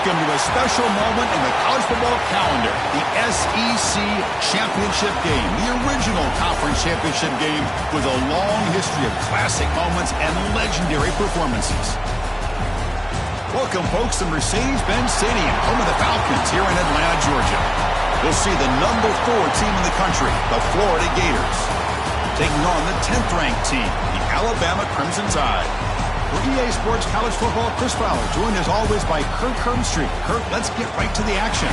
Welcome to a special moment in the college football calendar, the SEC Championship Game, the original conference championship game with a long history of classic moments and legendary performances. Welcome, folks, to Mercedes-Benz Stadium, home of the Falcons here in Atlanta, Georgia. We'll see the number 4 team in the country, the Florida Gators, taking on the 10th-ranked team, the Alabama Crimson Tide. For EA Sports College Football, Chris Fowler, joined as always by Kirk Herbstreit. Kirk, let's get right to the action.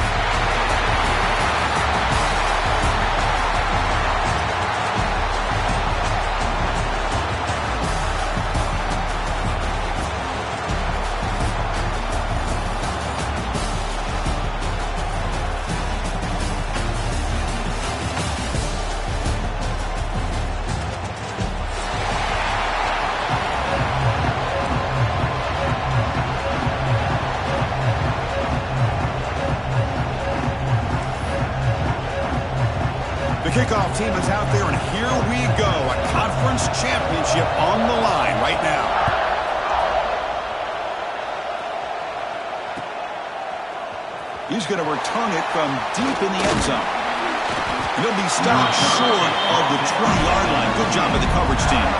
The kickoff team is out there, and here we go. A conference championship on the line right now. He's going to return it from deep in the end zone. He'll be stopped short of the 20-yard line. Good job by the coverage team.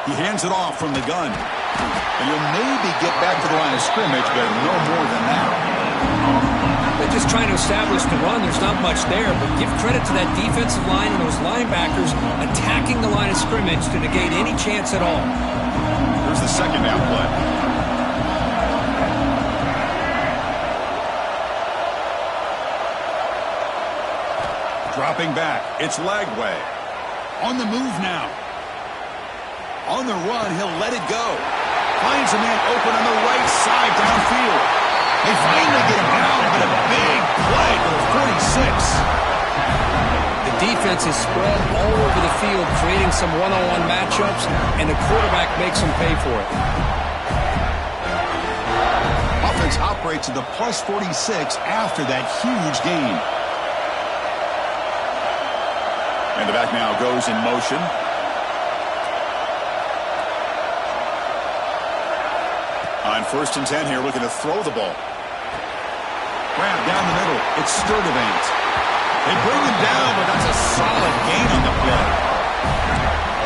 He hands it off from the gun. And he'll maybe get back to the line of scrimmage, but no more than that. They're just trying to establish the run. There's not much there, but give credit to that defensive line and those linebackers attacking the line of scrimmage to negate any chance at all. Here's the second down play. Dropping back. It's Lagway. On the move now. On the run, he'll let it go. Finds a man open on the right side downfield. They finally get him down, but a big play for the 46. The defense is spread all over the field, creating some one-on-one matchups, and the quarterback makes them pay for it. Offense operates at the plus 46 after that huge gain. And the back now goes in motion. On 1st and 10 here, looking to throw the ball. Grab down the middle. It's Sturdivant. They bring him down, but that's a solid gain on the play.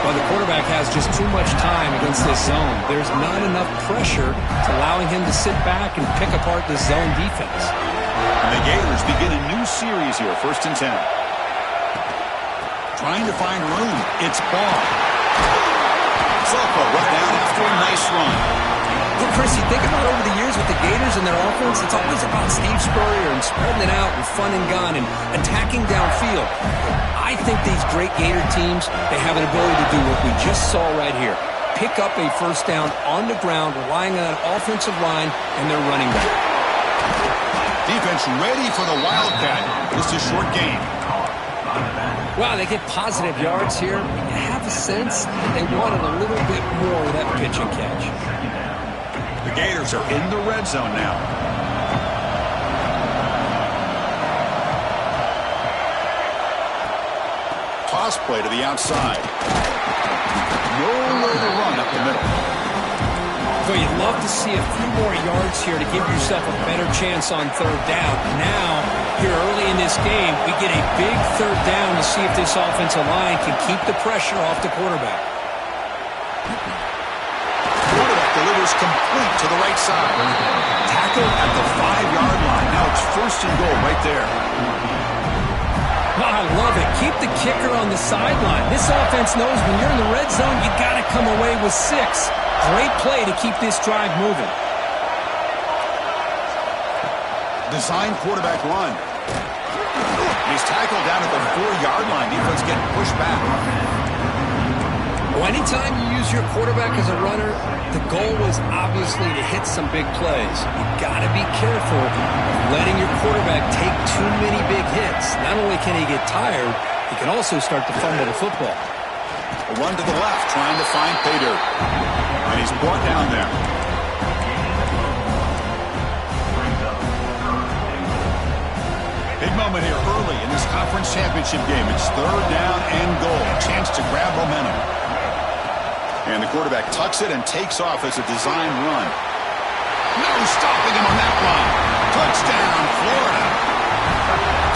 Well, the quarterback has just too much time against this zone. There's not enough pressure to allowing him to sit back and pick apart the zone defense. And the Gators begin a new series here, 1st and 10. Trying to find room. It's Ball. Zocco right down after a nice run. Well, Chris, you think about over the years with the Gators and their offense, it's always about Steve Spurrier and spreading it out and fun and gun and attacking downfield. I think these great Gator teams, they have an ability to do what we just saw right here. Pick up a first down on the ground, relying on that offensive line and their running back. Defense ready for the Wildcat. This is a short game. Wow, they get positive yards here. You have a sense that they wanted a little bit more of that pitch and catch. The Gators are in the red zone now. Toss play to the outside. Nowhere to run up the middle. So you'd love to see a few more yards here to give yourself a better chance on 3rd down. Now, here early in this game, we get a big 3rd down to see if this offensive line can keep the pressure off the quarterback. Delivers complete to the right side. Tackle at the 5-yard line. Now it's 1st and goal right there. Wow, I love it. Keep the kicker on the sideline. This offense knows when you're in the red zone, you got to come away with 6. Great play to keep this drive moving. Design quarterback run. He's tackled down at the 4-yard line. Defense getting pushed back. Well, anytime you use your quarterback as a runner, the goal was obviously to hit some big plays. You got to be careful of letting your quarterback take too many big hits. Not only can he get tired, he can also start to fumble the football. A run to the left, trying to find pay dirt. And he's brought down there. Big moment here early in this conference championship game. It's third down and goal. A chance to grab momentum. And the quarterback tucks it and takes off as a design run. No stopping him on that run. Touchdown, Florida.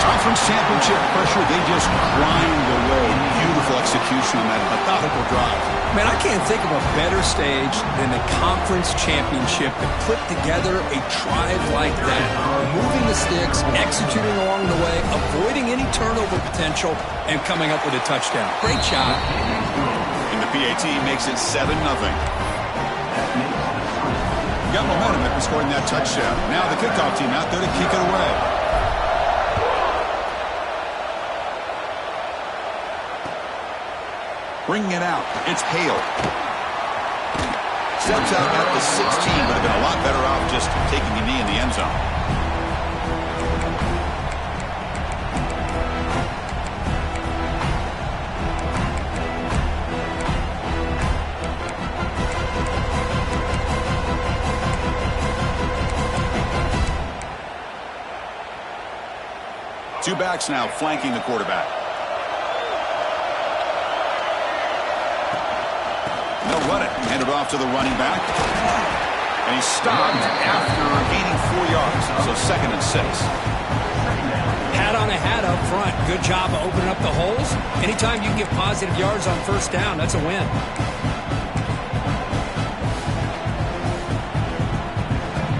Conference championship pressure, they just grind away. Beautiful execution on that methodical drive. Man, I can't think of a better stage than the conference championship to put together a drive like that. Moving the sticks, executing along the way, avoiding any turnover potential, and coming up with a touchdown. Great job. And the PAT makes it 7-0. Got momentum after scoring that touchdown. Now the kickoff team out there to kick it away. Bringing it out. It's Hale. Steps out at the 16, but have been a lot better off just taking a knee in the end zone. Two backs now flanking the quarterback. They'll run it. Hand it off to the running back. And he's stopped after gaining 4 yards. So 2nd and 6. Hat on a hat up front. Good job of opening up the holes. Anytime you can get positive yards on first down, that's a win.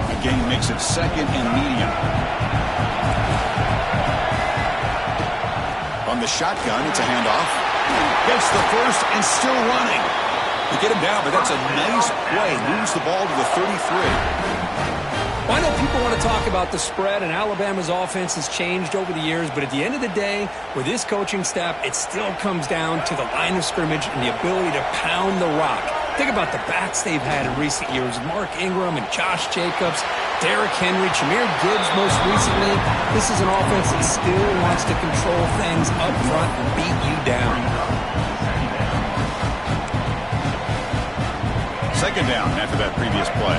The gain makes it 2nd and medium. On the shotgun, it's a handoff. Gets the first and still running. You get him down, but that's a nice play. Moves the ball to the 33. Well, I know people want to talk about the spread, and Alabama's offense has changed over the years, but at the end of the day, with this coaching staff, it still comes down to the line of scrimmage and the ability to pound the rock. Think about the backs they've had in recent years. Mark Ingram and Josh Jacobs, Derrick Henry, Jahmyr Gibbs most recently. This is an offense that still wants to control things up front and beat you down. 2nd down after that previous play.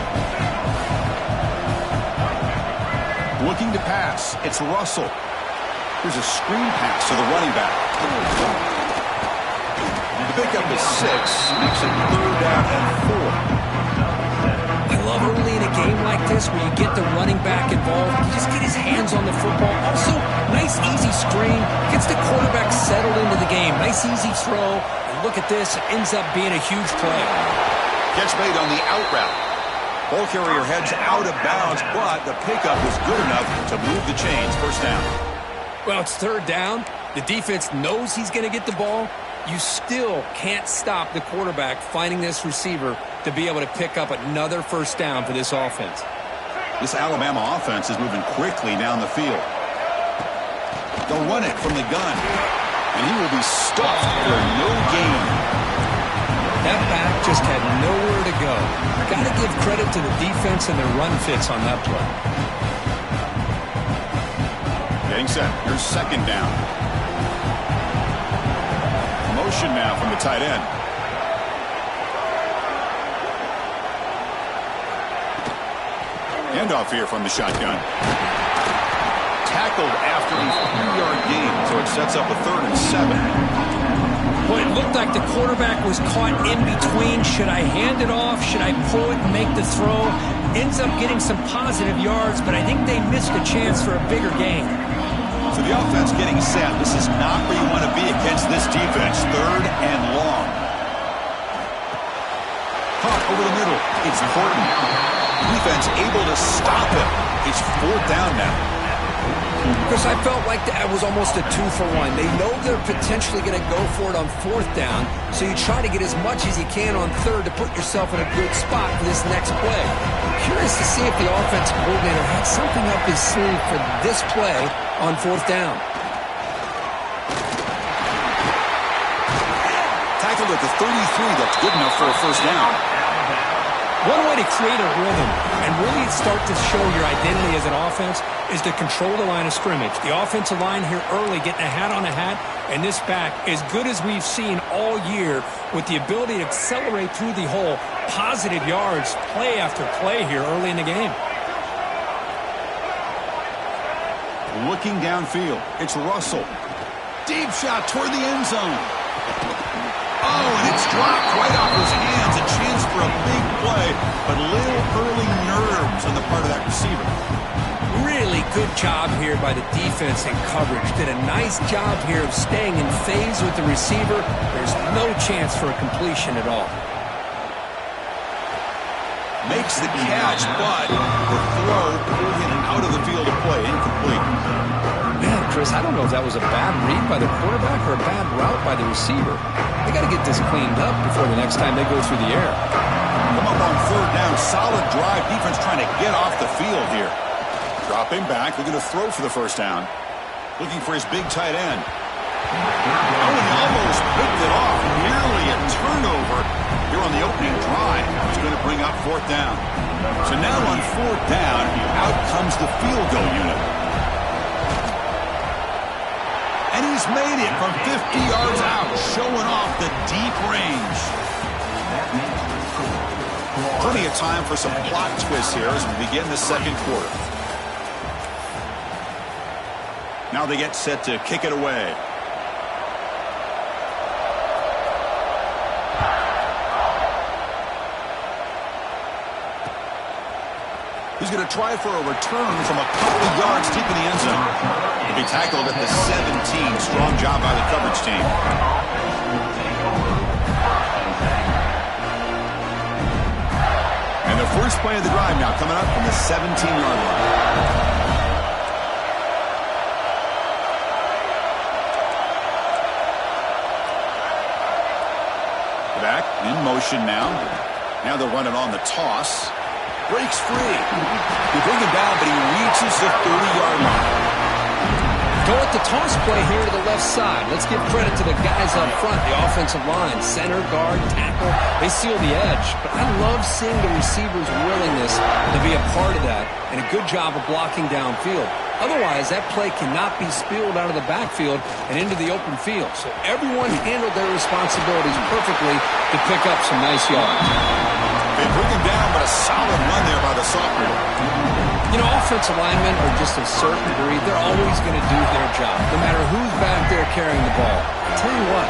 Looking to pass. It's Russell. Here's a screen pass to the running back. The pickup is 6. Makes it 3rd down and 4. I love early in a game like this where you get the running back involved. You just get his hands on the football. Also, nice easy screen. Gets the quarterback settled into the game. Nice easy throw. And look at this. It ends up being a huge play. Gets made on the out route. Ball carrier heads out of bounds, but the pickup was good enough to move the chains. First down. Well, it's 3rd down. The defense knows he's going to get the ball. You still can't stop the quarterback finding this receiver to be able to pick up another first down for this offense. This Alabama offense is moving quickly down the field. They'll run it from the gun, and he will be stuffed for no gain. That back just had nowhere to go. Got to give credit to the defense and their run fits on that play. Getting set. Here's 2nd down. Motion now from the tight end. Handoff here from the shotgun. Tackled after a 3-yard gain, so it sets up a 3rd and 7. Well, it looked like the quarterback was caught in between. Should I hand it off? Should I pull it and make the throw? Ends up getting some positive yards, but I think they missed a chance for a bigger gain. So the offense getting set. This is not where you want to be against this defense. 3rd and long. Caught over the middle. It's Horton. Defense able to stop him. It's 4th down now. Chris, I felt like that was almost a 2-for-1. They know they're potentially going to go for it on 4th down, so you try to get as much as you can on 3rd to put yourself in a good spot for this next play. Curious to see if the offensive coordinator had something up his sleeve for this play on 4th down. Tackled at the 33. That's good enough for a first down. One way to create a rhythm and really start to show your identity as an offense is to control the line of scrimmage. The offensive line here early getting a hat on a hat, and this back, as good as we've seen all year, with the ability to accelerate through the hole, positive yards, play after play here early in the game. Looking downfield, it's Russell. Deep shot toward the end zone. Oh, and it's dropped right off his hands. A chance for a big play, but little early nerves on the part of that receiver. Really good job here by the defense in coverage. Did a nice job here of staying in phase with the receiver. There's no chance for a completion at all. Makes the catch, but the throw pulled him out of the field of play. Incomplete. Man, Chris, I don't know if that was a bad read by the quarterback or a bad route by the receiver. They got to get this cleaned up before the next time they go through the air. Come up on third down. Solid drive. Defense trying to get off the field here. Dropping back. Looking to throw for the first down. Looking for his big tight end. Oh, he almost picked it off. Nearly a turnover here on the opening drive. He's going to bring up fourth down. So now on fourth down, out comes the field goal unit. And he's made it from 50 yards out, showing off the deep range. Plenty of time for some plot twists here as we begin the second quarter. Now they get set to kick it away. He's going to try for a return from a couple of yards deep in the end zone. He'll be tackled at the 17. Strong job by the coverage team. And the first play of the drive now coming up from the 17-yard line. Back in motion now. Now they'll run it on the toss. Breaks free. They bring him down, but he reaches the 30-yard line. Go with the toss play here to the left side. Let's give credit to the guys up front, the offensive line, center, guard, tackle. They seal the edge. But I love seeing the receiver's willingness to be a part of that and a good job of blocking downfield. Otherwise, that play cannot be spilled out of the backfield and into the open field. So everyone handled their responsibilities perfectly to pick up some nice yards. They bring him down, but a solid run there by the sophomore. You know, offensive linemen are just a certain breed. They're always going to do their job, no matter who's back there carrying the ball. I'll tell you what,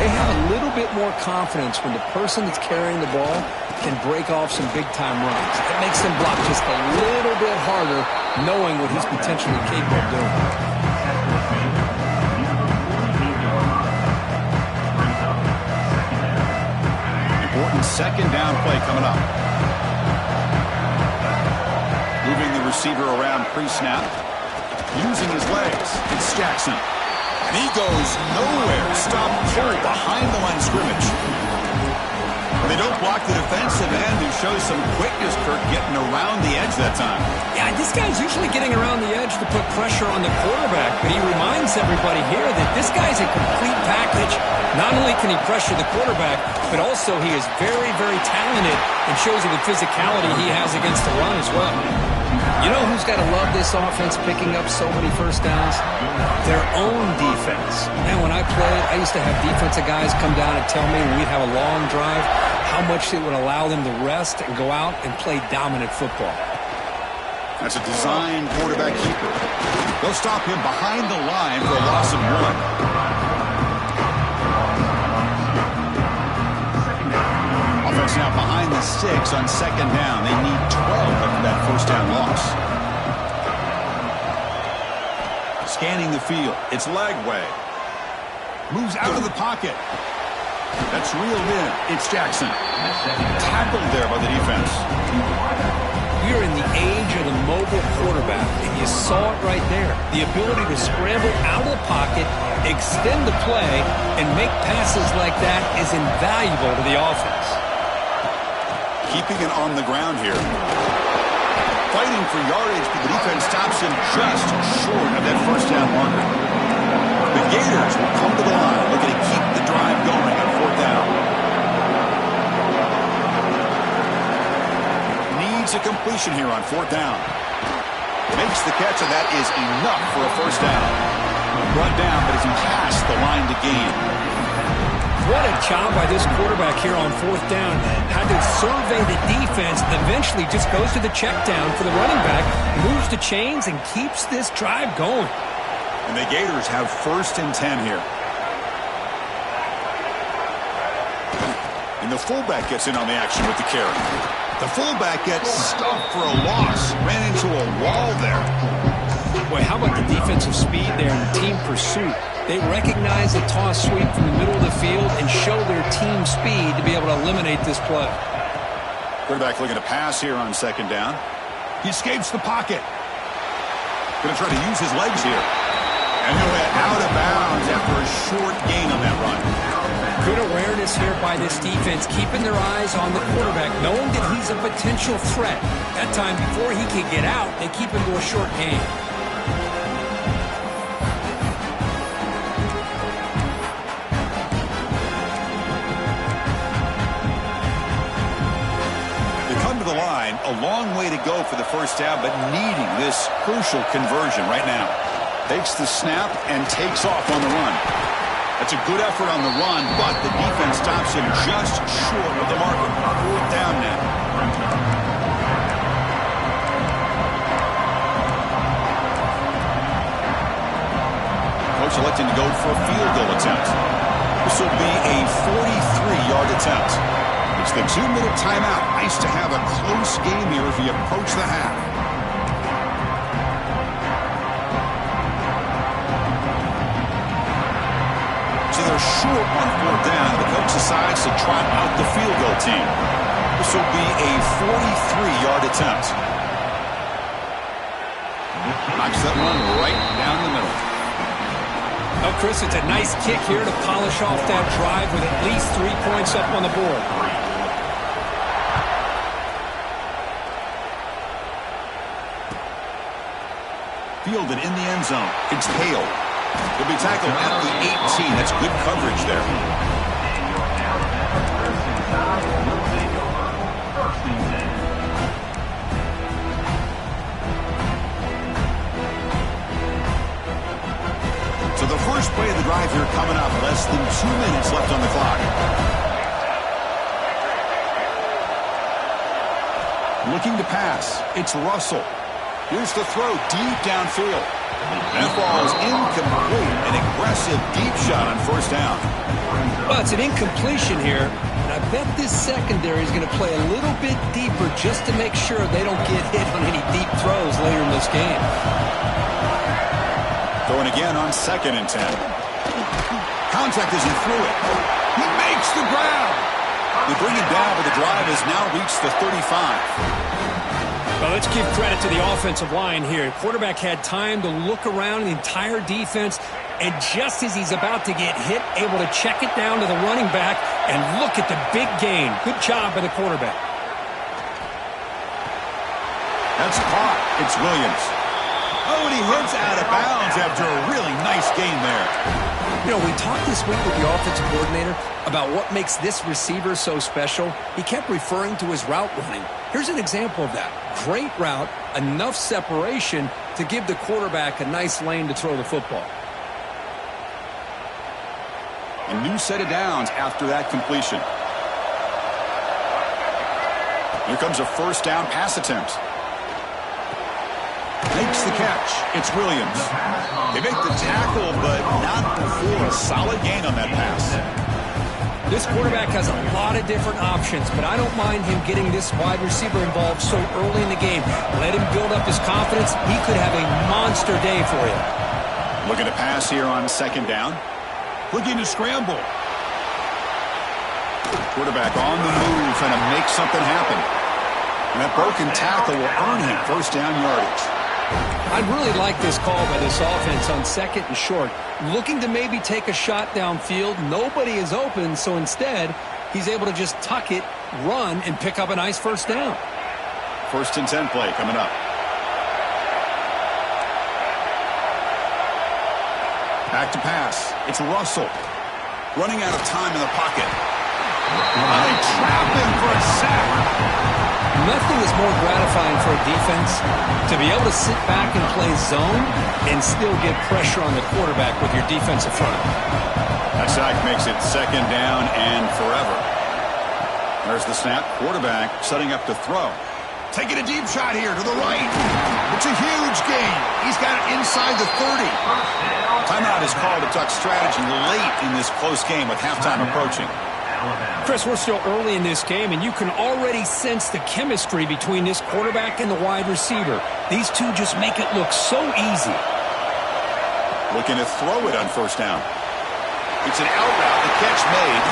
they have a little bit more confidence when the person that's carrying the ball can break off some big-time runs. It makes them block just a little bit harder, knowing what he's potentially capable of doing. Important second down play coming up. Moving the receiver around pre-snap. Using his legs. It's Jackson. And he goes nowhere. Stop cold behind the line of scrimmage. They don't block the defensive end, who shows some quickness, Kirk, getting around the edge that time. Yeah, this guy's usually getting around the edge to put pressure on the quarterback, but he reminds everybody here that this guy's a complete package. Not only can he pressure the quarterback, but also he is very, very talented and shows you the physicality he has against the run as well. You know who's got to love this offense picking up so many first downs? Their own defense. Man, when I played, I used to have defensive guys come down and tell me when we'd have a long drive how much it would allow them to rest and go out and play dominant football. That's a design quarterback keeper. They'll stop him behind the line for a loss of 1. Offense now behind the 6 on second down. They need 12 after that first down loss. Scanning the field. It's Lagway. Moves out of the pocket. That's reeled in. It's Jackson. Tackled there by the defense. We're in the age of the mobile quarterback, and you saw it right there. The ability to scramble out of the pocket, extend the play, and make passes like that is invaluable to the offense. Keeping it on the ground here. Fighting for yardage, but the defense stops him just short of that first down marker. The Gators will come to the line, looking to keep the drive going on fourth down. Needs a completion here on 4th down. Makes the catch, and that is enough for a 1st down. Brought down, but he's past the line to gain. What a job by this quarterback here on 4th down. Had to survey the defense, eventually just goes to the check down for the running back, moves the chains, and keeps this drive going. And the Gators have 1st and 10 here. And the fullback gets in on the action with the carry. The fullback gets stuffed for a loss. Ran into a wall there. Boy, how about the defensive speed there and the team pursuit? They recognize the toss sweep from the middle of the field and show their team speed to be able to eliminate this play. Quarterback looking to pass here on 2nd down. He escapes the pocket. Going to try to use his legs here. And he'll head out of bounds after a short gain on that run. Good awareness here by this defense, keeping their eyes on the quarterback, knowing that he's a potential threat. That time, before he can get out, they keep him to a short gain. The line, a long way to go for the 1st down, but needing this crucial conversion right now. Takes the snap and takes off on the run. That's a good effort on the run, but the defense stops him just short of the marker. 4th down now. Coach electing to go for a field goal attempt. This will be a 43-yard attempt. It's the 2-minute timeout. Nice to have a close game here as we approach the half. So they're short on 4th down. The coach decides to trot out the field goal team. This will be a 43-yard attempt. Knocks that one right down the middle. Oh, Chris, it's a nice kick here to polish off that drive with at least 3 points up on the board. Fielded in the end zone. It's Hale. He'll be tackled at the 18. That's good coverage there. So the first play of the drive here coming up. Less than 2 minutes left on the clock. Looking to pass. It's Russell. Here's the throw deep downfield. That ball is incomplete. An aggressive deep shot on 1st down. Well, it's an incompletion here, and I bet this secondary is going to play a little bit deeper just to make sure they don't get hit on any deep throws later in this game. Throwing again on 2nd and 10. Contact as he threw it. He makes the grab. They bring him down, but the drive has now reached the 35. Well, let's give credit to the offensive line here. Quarterback had time to look around the entire defense, and just as he's about to get hit, able to check it down to the running back, and look at the big gain. Good job by the quarterback. That's caught. It's Williams. Oh, and he hits out of bounds after a really nice gain there. You know, we talked this week with the offensive coordinator about what makes this receiver so special. He kept referring to his route running. Here's an example of that. Great route, enough separation to give the quarterback a nice lane to throw the football. A new set of downs after that completion. Here comes a 1st down pass attempt. Makes the catch. It's Williams. They make the tackle, but not before a solid gain on that pass. This quarterback has a lot of different options, but I don't mind him getting this wide receiver involved so early in the game. Let him build up his confidence. He could have a monster day for you. Looking to pass here on 2nd down. Looking to scramble. Quarterback on the move, trying to make something happen. And that broken tackle will earn him 1st down yardage. I really like this call by this offense on 2nd and short. Looking to maybe take a shot downfield. Nobody is open, so instead, he's able to just tuck it, run, and pick up a nice 1st down. 1st and 10 play coming up. Back to pass. It's Russell. Running out of time in the pocket. They trap him for a sack. Nothing is more gratifying for a defense to be able to sit back and play zone and still get pressure on the quarterback with your defensive front. That sack makes it second down and forever. There's the snap. Quarterback setting up to throw. Taking a deep shot here to the right. It's a huge gain. He's got it inside the 30. Timeout is called to talk strategy late in this close game with halftime approaching. Chris, we're still early in this game, and you can already sense the chemistry between this quarterback and the wide receiver. These two just make it look so easy. Looking to throw it on first down. It's an out route. The catch made.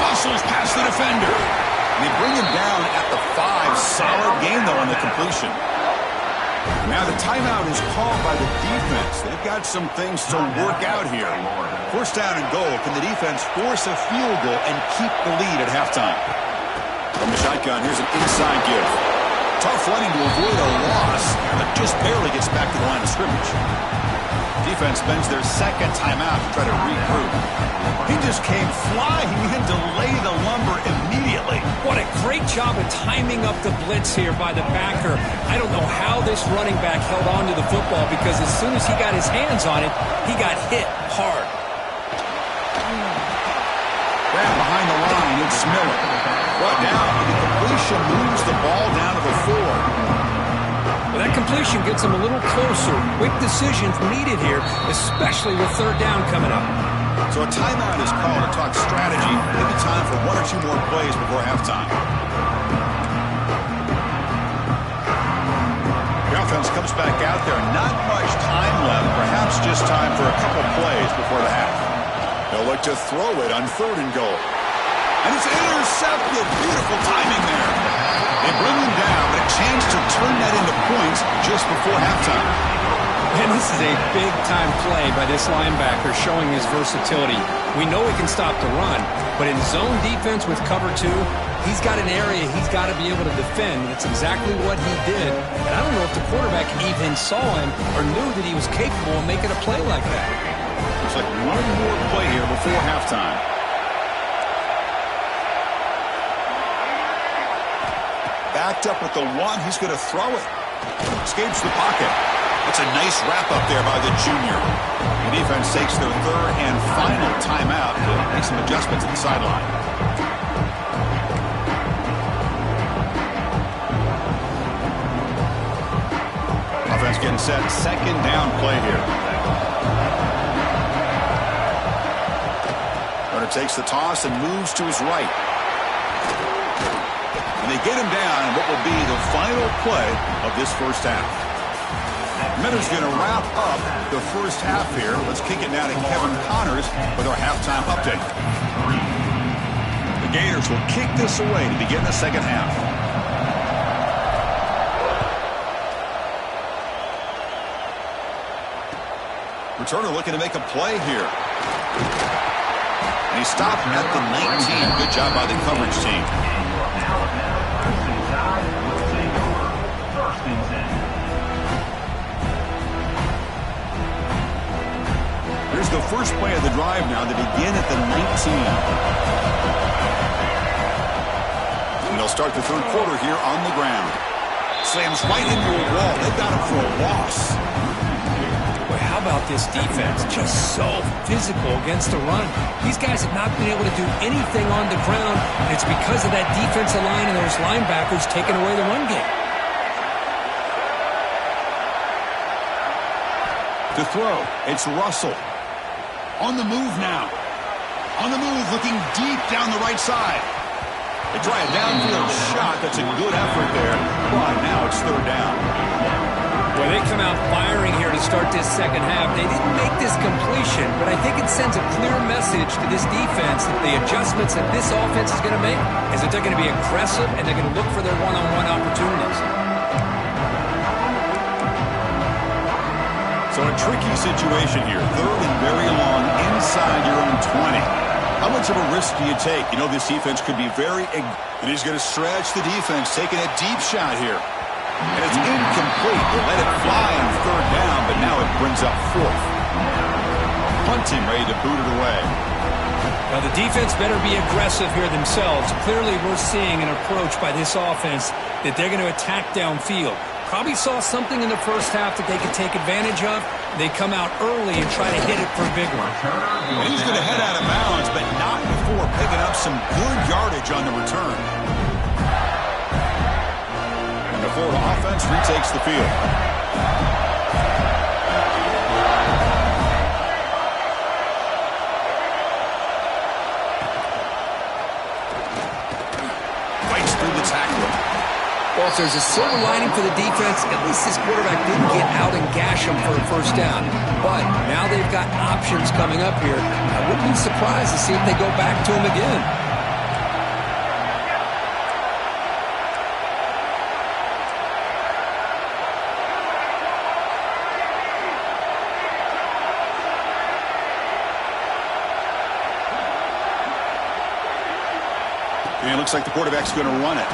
Muscles past the defender. And they bring him down at the 5. Solid gain, though, on the completion. Now the timeout is called by the defense. They've got some things to work out here. First down and goal. Can the defense force a field goal and keep the lead at halftime? From the shotgun, here's an inside give. Tough running to avoid a loss, but just barely gets back to the line of scrimmage. Defense spends their second timeout to try to regroup. He just came flying in to lay the lumber immediately. What a great job of timing up the blitz here by the backer. I don't know how this running back held on to the football, because as soon as he got his hands on it, he got hit hard. Grab behind the line, it's Miller. Brought down, the completion moves the ball down to the 4. Well, that completion gets him a little closer. Quick decisions needed here, especially with third down coming up. So a timeout is called to talk strategy. Maybe time for 1 or 2 more plays before halftime. The offense comes back out there. Not much time left. Perhaps just time for a couple plays before the half. They'll look to throw it on third and goal. And it's intercepted. Beautiful timing there. They bring him down, but a chance to turn that into points just before halftime. And this is a big-time play by this linebacker, showing his versatility. We know he can stop the run, but in zone defense with cover 2, he's got an area he's got to be able to defend. That's exactly what he did. And I don't know if the quarterback even saw him or knew that he was capable of making a play like that. Looks like one more play here before halftime. Backed up with the 1. He's going to throw it. Escapes the pocket. That's a nice wrap-up there by the junior. The defense takes their third and final timeout to make some adjustments at the sideline. Offense getting set. Second down play here. Runner takes the toss and moves to his right. And they get him down in what will be the final play of this first half. Miller's going to wrap up the first half here. Let's kick it now to Kevin Connors with our halftime update. The Gators will kick this away to begin the second half. Returner looking to make a play here. And he stopped at the 19. Good job by the coverage team. Here's the first play of the drive now to begin at the 19. And they'll start the third quarter here on the ground. Slams right into a wall. They've got him for a loss. Boy, how about this defense? Just so physical against the run. These guys have not been able to do anything on the ground, and it's because of that defensive line and those linebackers taking away the run game. To throw, it's Russell. On the move now. On the move, looking deep down the right side. They try a downfield shot. That's a good effort there. But now it's third down. Well, they come out firing here to start this second half. They didn't make this completion, but I think it sends a clear message to this defense that the adjustments that this offense is going to make is that they're going to be aggressive and they're going to look for their one-on-one opportunities. So a tricky situation here. Third and very long inside your own 20. How much of a risk do you take? You know, this defense could be very... And he's going to stretch the defense, taking a deep shot here. And it's incomplete. They let it fly on third down, but now it brings up fourth. Punting ready to boot it away. Now, the defense better be aggressive here themselves. Clearly, we're seeing an approach by this offense that they're going to attack downfield. Probably saw something in the first half that they could take advantage of. They come out early and try to hit it for a big one. And he's going to head out of bounds, but not before picking up some good yardage on the return. And the Florida offense retakes the field. Well, if there's a silver lining for the defense, at least this quarterback didn't get out and gash him for a first down. But now they've got options coming up here. I wouldn't be surprised to see if they go back to him again. And it looks like the quarterback's going to run it.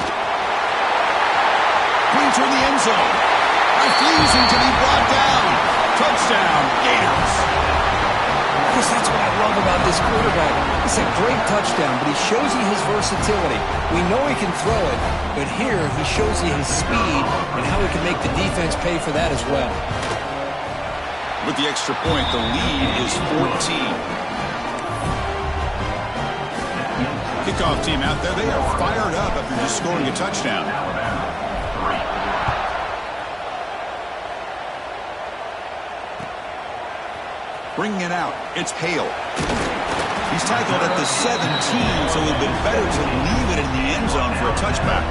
Toward the end zone. Refusing to be brought down. Touchdown, Gators. Chris, that's what I love about this quarterback. It's a great touchdown, but he shows you his versatility. We know he can throw it, but here he shows you his speed and how he can make the defense pay for that as well. With the extra point, the lead is 14. Kickoff team out there, they are fired up after just scoring a touchdown. Bringing it out, it's Hale. He's tackled at the 17, so it would have been better to leave it in the end zone for a touchback.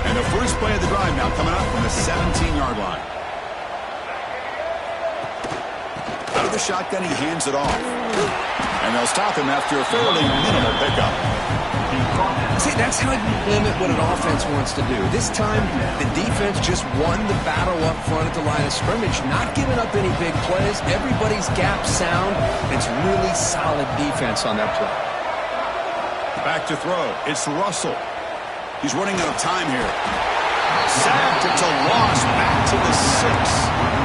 And the first play of the drive now coming up from the 17-yard line. Out of the shotgun, he hands it off. And they'll stop him after a fairly minimal pickup. See, that's how you limit what an offense wants to do. This time, the defense just won the battle up front at the line of scrimmage, not giving up any big plays. Everybody's gap sound. It's really solid defense on that play. Back to throw. It's Russell. He's running out of time here. Sacked. It's a loss. Back to the 6.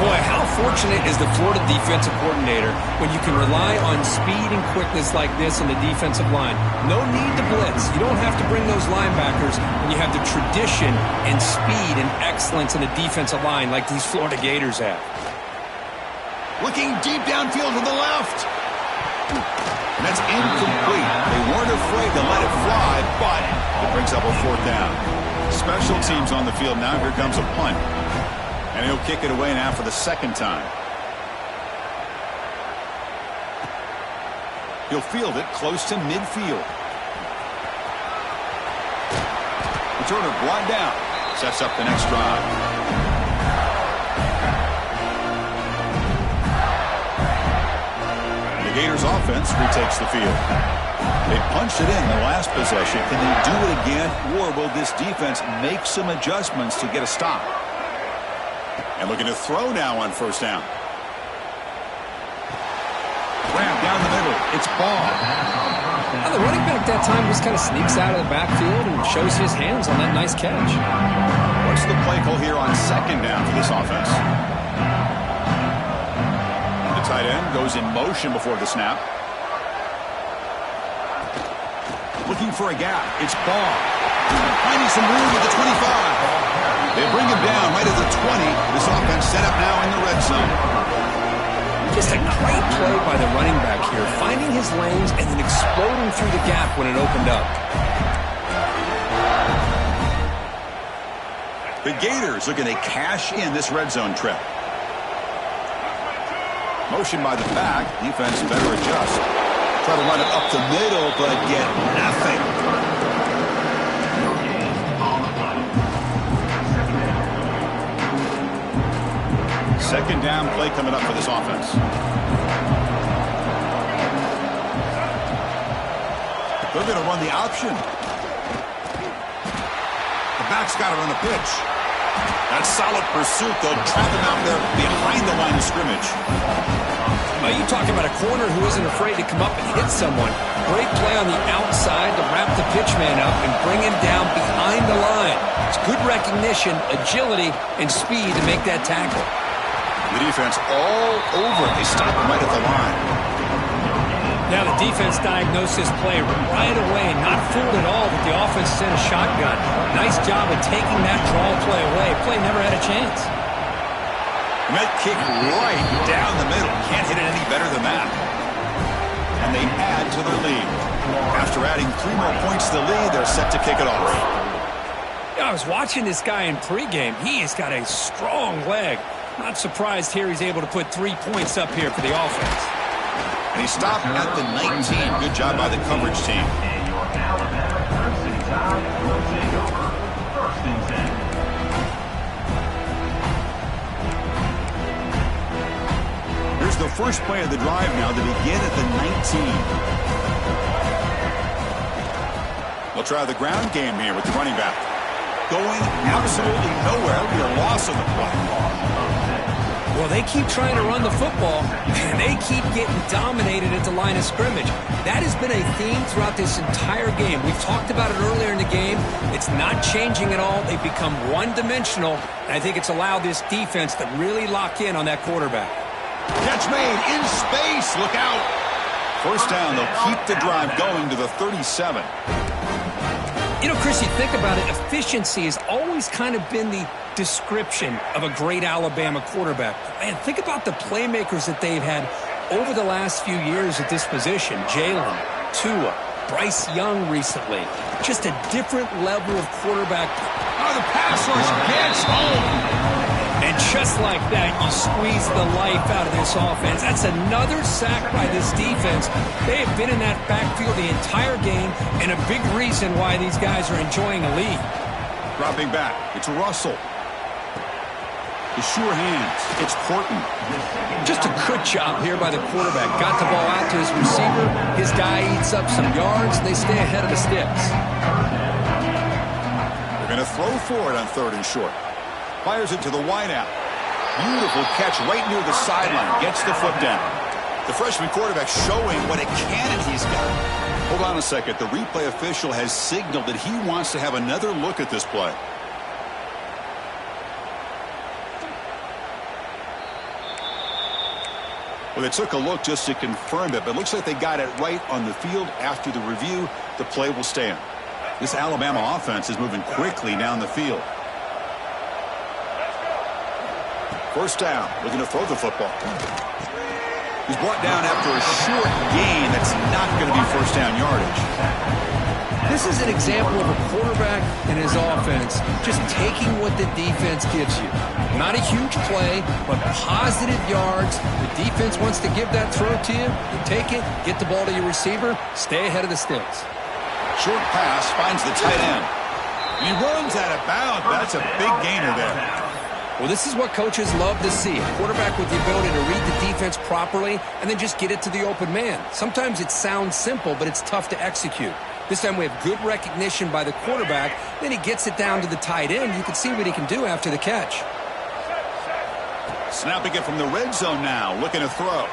Boy, how fortunate is the Florida defensive coordinator when you can rely on speed and quickness like this in the defensive line. No need to blitz. You don't have to bring those linebackers when you have the tradition and speed and excellence in the defensive line like these Florida Gators have. Looking deep downfield to the left. And that's incomplete. They weren't afraid to let it fly, but it brings up a fourth down. Special teams on the field now. Here comes a punt. And he'll kick it away now for the second time. He'll field it close to midfield. Returner brought down. Sets up the next drive. The Gators offense retakes the field. They punched it in the last possession. Can they do it again, or will this defense make some adjustments to get a stop? And looking to throw now on first down. Ram down the middle. It's Ball. Now the running back that time just kind of sneaks out of the backfield and shows his hands on that nice catch. What's the play call here on second down for this offense? The tight end goes in motion before the snap. Looking for a gap. It's Ball. Finding some room at the 25. They bring him down right at the 20. This offense set up now in the red zone. Just a great play by the running back here, finding his lanes and then exploding through the gap when it opened up. The Gators looking to cash in this red zone trip. Motion by the back. Defense better adjust. Try to run it up the middle, but get nothing. Second down play coming up for this offense. They're going to run the option. The back's got it on the pitch. That's solid pursuit. They'll trap him out there behind the line of scrimmage. Well, you talk about a corner who isn't afraid to come up and hit someone. Great play on the outside to wrap the pitch man up and bring him down behind the line. It's good recognition, agility, and speed to make that tackle. The defense all over. They stop him right at the line. Now the defense diagnosed this play right away, not fooled at all that the offense sent a shotgun. Nice job of taking that draw play away. Play never had a chance. And that kick right down the middle. Can't hit it any better than that. And they add to their lead. After adding 3 more points to the lead, they're set to kick it off. Yeah, I was watching this guy in pregame. He has got a strong leg. Not surprised here he's able to put 3 points up here for the offense. And he stopped at the 19. Good job by the coverage team. And your Alabama University Tide will take over 1st and 10. Here's the first play of the drive now to begin at the 19. They'll try the ground game here with the running back. Going absolutely nowhere. It'll be a loss of the play. Well, they keep trying to run the football, and they keep getting dominated at the line of scrimmage. That has been a theme throughout this entire game. We've talked about it earlier in the game. It's not changing at all. They've become one-dimensional, and I think it's allowed this defense to really lock in on that quarterback. Catch made in space. Look out. First down. They'll keep the drive going to the 37. You know, Chris, you think about it, efficiency has always kind of been the description of a great Alabama quarterback. Man, think about the playmakers that they've had over the last few years at this position. Jalen, Tua, Bryce Young recently. Just a different level of quarterback. Oh, the pass rush gets home. And just like that, you squeeze the life out of this offense. That's another sack by this defense. They have been in that backfield the entire game, and a big reason why these guys are enjoying a lead. Dropping back. It's Russell. The sure hands. It's Horton. Just a good job here by the quarterback. Got the ball out to his receiver. His guy eats up some yards, and they stay ahead of the sticks. They're going to throw for it on 3rd and short. Fires it to the wideout. Beautiful catch right near the sideline. Gets the foot down. The freshman quarterback showing what a cannon he's got. Hold on a second. The replay official has signaled that he wants to have another look at this play. Well, they took a look just to confirm it, but it looks like they got it right on the field. After the review, the play will stand. This Alabama offense is moving quickly down the field. First down, looking to throw the football. He's brought down after a short gain. That's not going to be first down yardage. This is an example of a quarterback and his offense just taking what the defense gives you. Not a huge play, but positive yards. The defense wants to give that throw to you. You take it, get the ball to your receiver, stay ahead of the sticks. Short pass finds the tight end. And he runs out of bounds. That's a big gainer there. Well, this is what coaches love to see. A quarterback with the ability to read the defense properly and then just get it to the open man. Sometimes it sounds simple, but it's tough to execute. This time we have good recognition by the quarterback. Then he gets it down to the tight end. You can see what he can do after the catch. Snapping it from the red zone now. Looking to throw.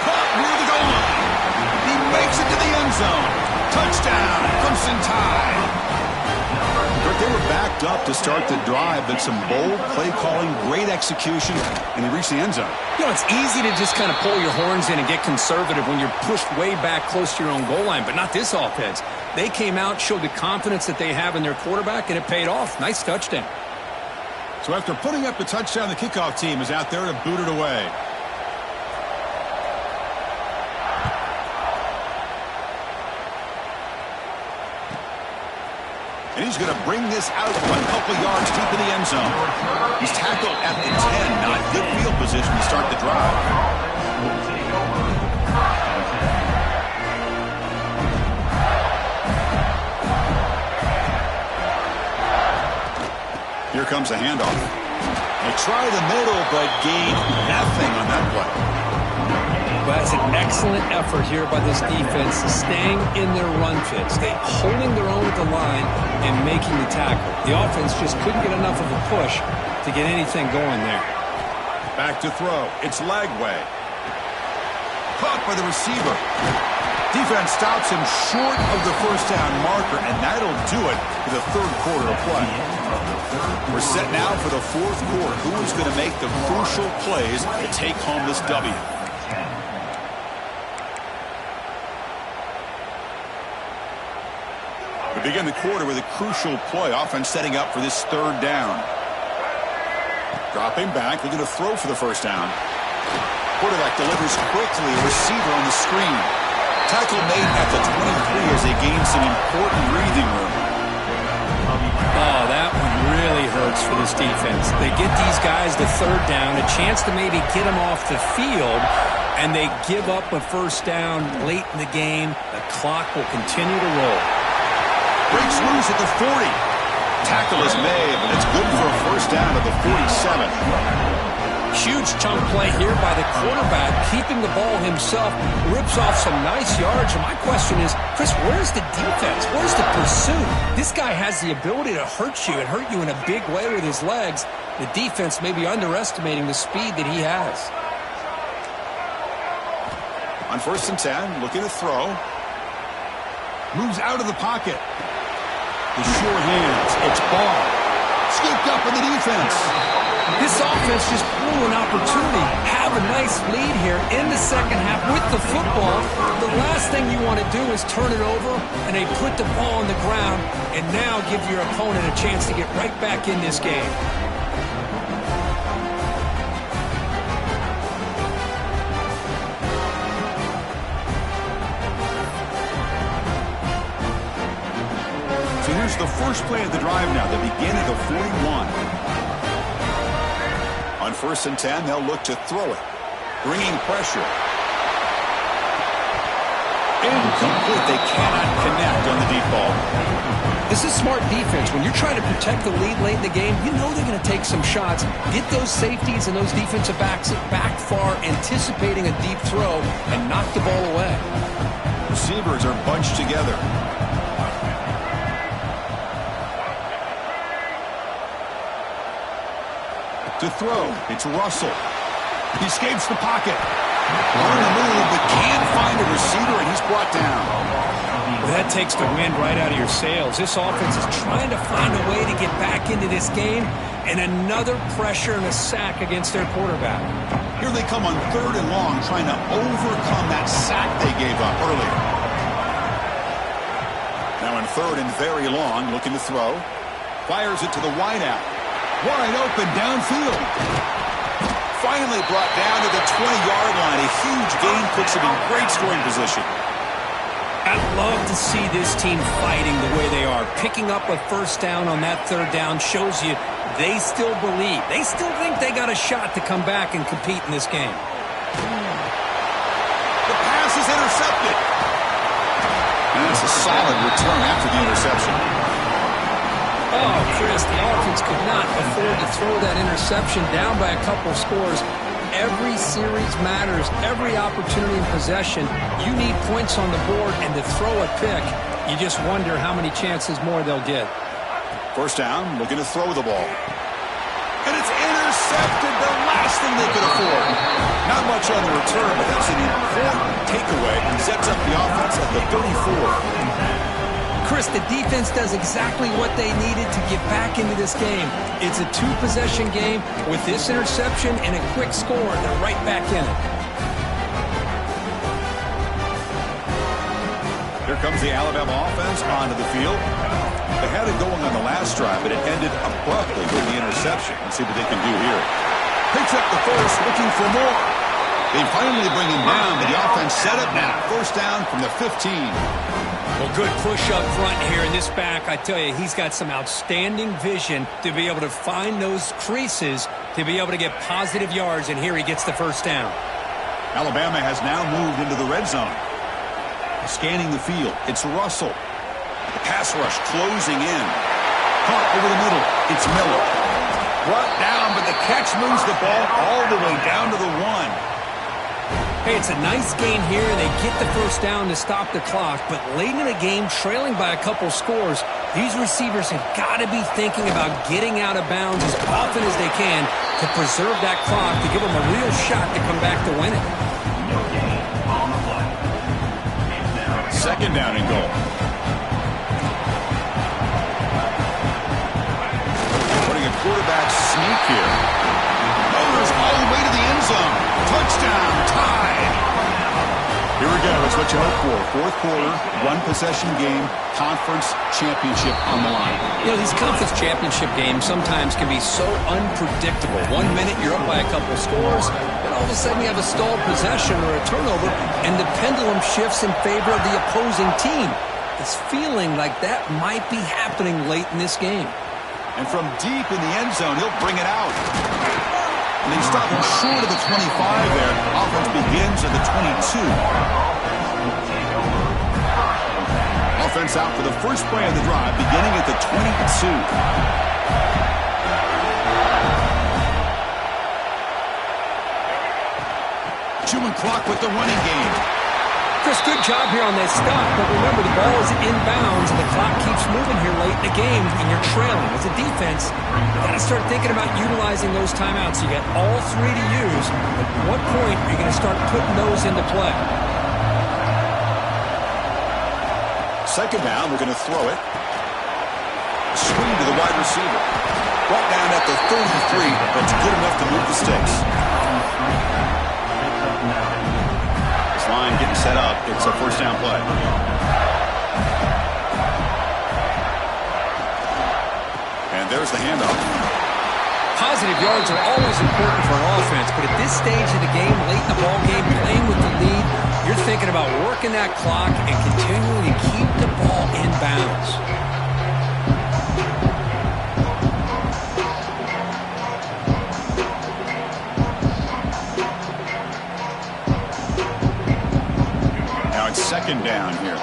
Caught near the goal line. He makes it to the end zone. Touchdown, Crimson Tide. They were backed up to start the drive, but some bold play calling, great execution, and they reached the end zone. You know, it's easy to just kind of pull your horns in and get conservative when you're pushed way back close to your own goal line, but not this offense. They came out, showed the confidence that they have in their quarterback, and it paid off. Nice touchdown. So after putting up the touchdown, the kickoff team is out there to boot it away. And he's going to bring this out a couple yards deep in the end zone. He's tackled at the 10. Not good field position to start the drive. Here comes a handoff. They try the middle, but gain nothing on that play. Well, that's an excellent effort here by this defense, staying in their run fits. They holding their own at the line and making the tackle. The offense just couldn't get enough of a push to get anything going there. Back to throw. It's Lagway. Caught by the receiver. Defense stops him short of the first down marker, and that'll do it for the third quarter of play. We're set now for the fourth quarter. Who is going to make the crucial plays to take home this W? We begin the quarter with a crucial play. Offense setting up for this third down. Dropping back, looking to throw for the first down. Quarterback delivers quickly. Receiver on the screen. Tackle made at the 23 as they gain some important breathing room. Oh, that one really hurts for this defense. They get these guys the third down, a chance to maybe get them off the field, and they give up a first down late in the game. The clock will continue to roll. Breaks loose at the 40. Tackle is made, but it's good for a first down at the 47. Huge chunk play here by the quarterback, keeping the ball himself, rips off some nice yards. And my question is, Chris, where's the defense? Where's the pursuit? This guy has the ability to hurt you and hurt you in a big way with his legs. The defense may be underestimating the speed that he has. On 1st and 10, looking to throw. Moves out of the pocket. The sure hands. It's Barr. Scooped up in the defense. This offense just blew an opportunity. Have a nice lead here in the second half with the football. The last thing you want to do is turn it over, and they put the ball on the ground and now give your opponent a chance to get right back in this game. So here's the first play of the drive now, the beginning of 41. On 1st and 10, they'll look to throw it. Bringing pressure. Incomplete. They cannot connect on the deep ball. This is smart defense. When you're trying to protect the lead late in the game, you know they're going to take some shots. Get those safeties and those defensive backs back far, anticipating a deep throw, and knock the ball away. Receivers are bunched together. To throw, it's Russell. He escapes the pocket. On the move, but can't find a receiver, and he's brought down. Well, that takes the wind right out of your sails. This offense is trying to find a way to get back into this game, and another pressure and a sack against their quarterback. Here they come on 3rd and long, trying to overcome that sack they gave up earlier. Now in 3rd and very long, looking to throw. Fires it to the wideout. Wide open downfield. Finally brought down to the 20-yard line. A huge gain puts him in great scoring position. I'd love to see this team fighting the way they are. Picking up a first down on that third down shows you they still believe. They still think they got a shot to come back and compete in this game. The pass is intercepted. And that's a solid return after the interception. Oh, Chris, the offense could not afford to throw that interception down by a couple scores. Every series matters. Every opportunity in possession. You need points on the board, and to throw a pick, you just wonder how many chances more they'll get. First down, looking to throw the ball. And it's intercepted, the last thing they could afford. Not much on the return, but that's an important takeaway and sets up the offense at the 34. Chris, the defense does exactly what they needed to get back into this game. It's a two-possession game. With this interception and a quick score, they're right back in it. Here comes the Alabama offense onto the field. They had it going on the last drive, but it ended abruptly with the interception. Let's see what they can do here. Picks up the first, looking for more. They finally bring him down, but the offense set up now. First down from the 15. Well, good push up front here in this back. I tell you, he's got some outstanding vision to be able to find those creases, to be able to get positive yards, and here he gets the first down. Alabama has now moved into the red zone. Scanning the field, it's Russell. The pass rush closing in. Caught over the middle, it's Miller. Brought down, but the catch moves the ball all the way down to the 1. Hey, it's a nice game here. They get the first down to stop the clock, but late in the game, trailing by a couple scores, These receivers have got to be thinking about getting out of bounds as often as they can to preserve that clock, to give them a real shot to come back to win it. No gain on the play. Second down and goal. Putting a quarterback sneak here. Goes all the way to the end zone. Touchdown, tied. Here we go. It's what you hope for. Fourth quarter, one-possession game, conference championship on the line. You know, these conference championship games sometimes can be so unpredictable. 1 minute you're up by a couple scores, then all of a sudden you have a stalled possession or a turnover, and the pendulum shifts in favor of the opposing team. It's feeling like that might be happening late in this game. And from deep in the end zone, he'll bring it out. And they stop him short of the 25 there. Offense begins at the 22. Offense out for the first play of the drive, beginning at the 22. Chewing clock with the running game. Chris, good job here on that stop, but remember the ball is inbounds and the clock keeps moving here late in the game and you're trailing. As a defense, you got to start thinking about utilizing those timeouts. You got all three to use. At what point are you going to start putting those into play? Second down, we're going to throw it. Swing to the wide receiver. Brought down at the 33, but it's good enough to move the sticks. This line getting set up. It's a first down play. And there's the handoff. Positive yards are always important for an offense, but at this stage of the game, late in the ball game, playing with the lead, you're thinking about working that clock and continuing to keep the ball in bounds. Now it's second down here.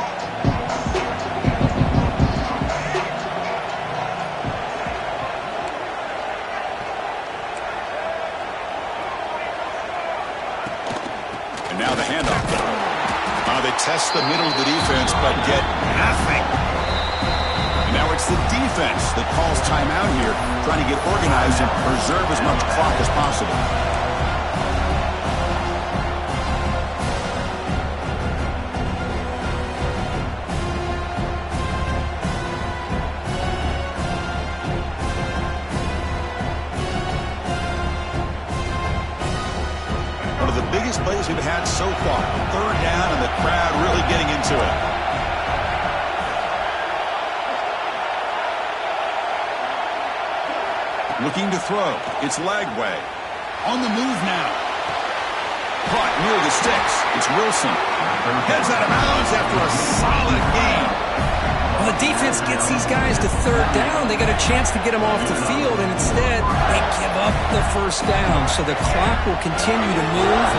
Now the handoff. They test the middle of the defense, but get nothing. And now it's the defense that calls timeout here, trying to get organized and preserve as much clock as possible. Biggest plays we've had so far. Third down and the crowd really getting into it. Looking to throw. It's Lagway. On the move now. Caught near the sticks. It's Wilson. Heads out of bounds after a solid game. Well, the defense gets these guys to third down. They got a chance to get them off the field, and instead they give up the first down. So the clock will continue to move,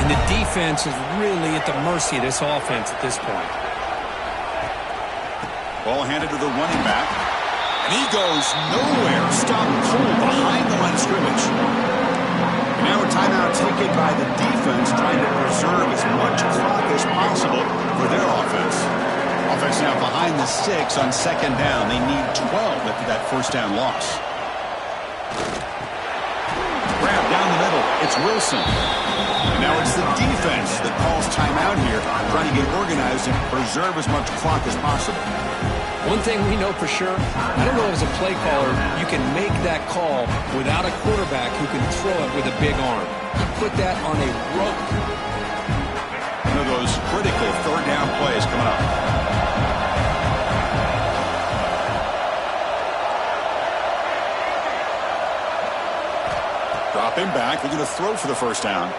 and the defense is really at the mercy of this offense at this point. Ball handed to the running back. And he goes nowhere. Stopped cold behind the line of scrimmage. And now a timeout taken by the defense, trying to preserve as much clock as possible for their offense. Offense now behind the sticks on second down. They need 12 after that first down loss. Grab down the middle. It's Wilson. And now it's the defense that calls timeout here, trying to get organized and preserve as much clock as possible. One thing we know for sure, I don't know as a play caller, you can make that call without a quarterback who can throw it with a big arm. You put that on a rope. One of those critical third down plays coming up. Drop him back. They're going to throw for the first down.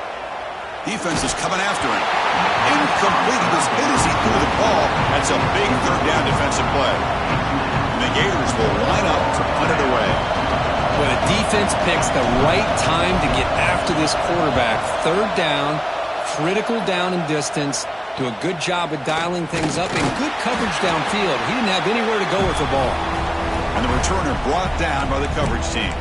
Defense is coming after him. Incomplete. He was hit as he threw the ball. That's a big third down defensive play. And the Gators will line up to punt it away. When a defense picks the right time to get after this quarterback, third down, critical down and distance, do a good job of dialing things up, and good coverage downfield. He didn't have anywhere to go with the ball. And the returner brought down by the coverage team.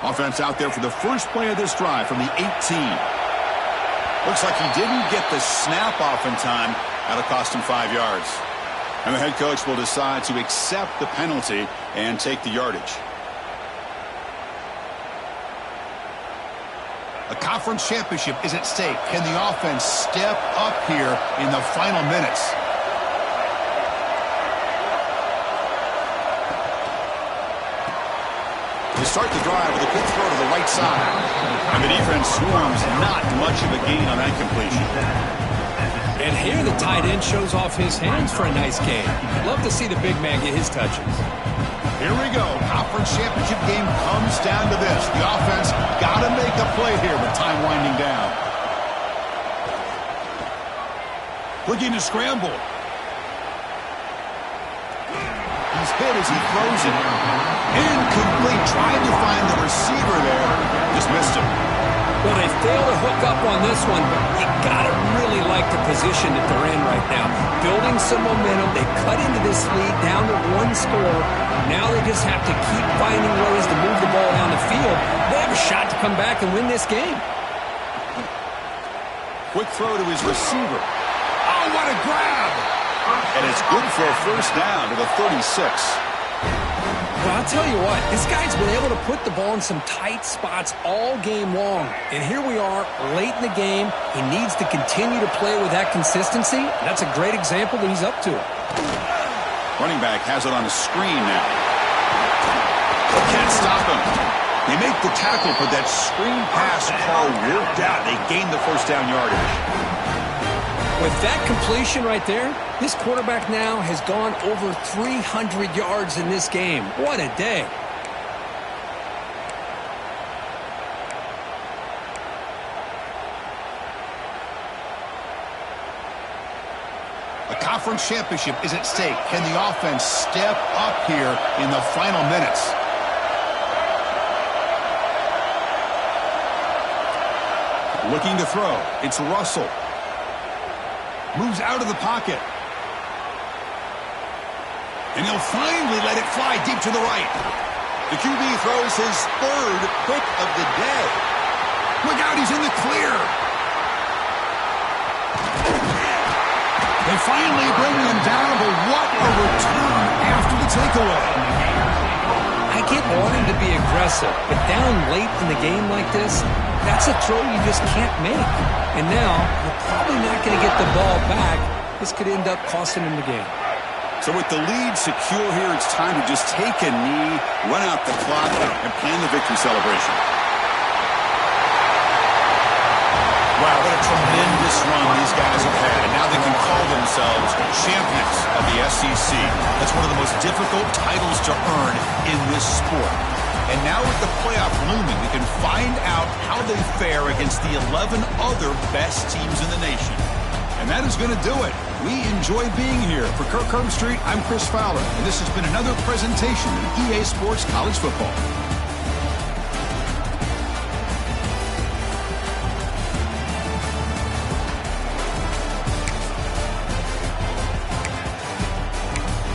Offense out there for the first play of this drive from the 18. Looks like he didn't get the snap off in time. That'll cost him 5 yards. And the head coach will decide to accept the penalty and take the yardage. A conference championship is at stake. Can the offense step up here in the final minutes? They start the drive with a quick throw to the right side. And the defense swarms not much of a gain on that completion. And here the tight end shows off his hands for a nice game. Love to see the big man get his touches. Here we go. Conference championship game comes down to this. The offense got to make a play here with time winding down. Looking to scramble. He's hit as he throws it. Incomplete. Trying to find the receiver there. Just missed him. Well, they fail to hook up on this one, but you got to really like the position that they're in right now. Building some momentum. They cut into this lead down to 1 score. Now they just have to keep finding ways to move the ball down the field. They have a shot to come back and win this game. Quick throw to his receiver. Oh, what a grab! And it's good for a first down to the 36. Well, I'll tell you what, this guy's been able to put the ball in some tight spots all game long. And here we are, late in the game. He needs to continue to play with that consistency. That's a great example that he's up to it. Running back has it on a screen now. Can't stop him. They make the tackle, but that screen pass call worked out. They gained the first down yardage. With that completion right there, this quarterback now has gone over 300 yards in this game. What a day. A conference championship is at stake. Can the offense step up here in the final minutes? Looking to throw. It's Russell. Moves out of the pocket. And he'll finally let it fly deep to the right. The QB throws his third pick of the day. Look out, he's in the clear. They finally bring him down, but what a return after the takeaway. I get wanting to be aggressive, but down late in the game like this, that's a throw you just can't make. And now, you're probably not going to get the ball back. This could end up costing him the game. So with the lead secure here, it's time to just take a knee, run out the clock, and plan the victory celebration. Wow, what a tremendous run these guys have had. And now they can call themselves champions of the SEC. That's one of the most difficult titles to earn in this sport. And now with the playoff looming, we can find out how they fare against the 11 other best teams in the nation. And that is going to do it. We enjoy being here. For Kirk Herbstreit, I'm Chris Fowler, and this has been another presentation of EA Sports College Football.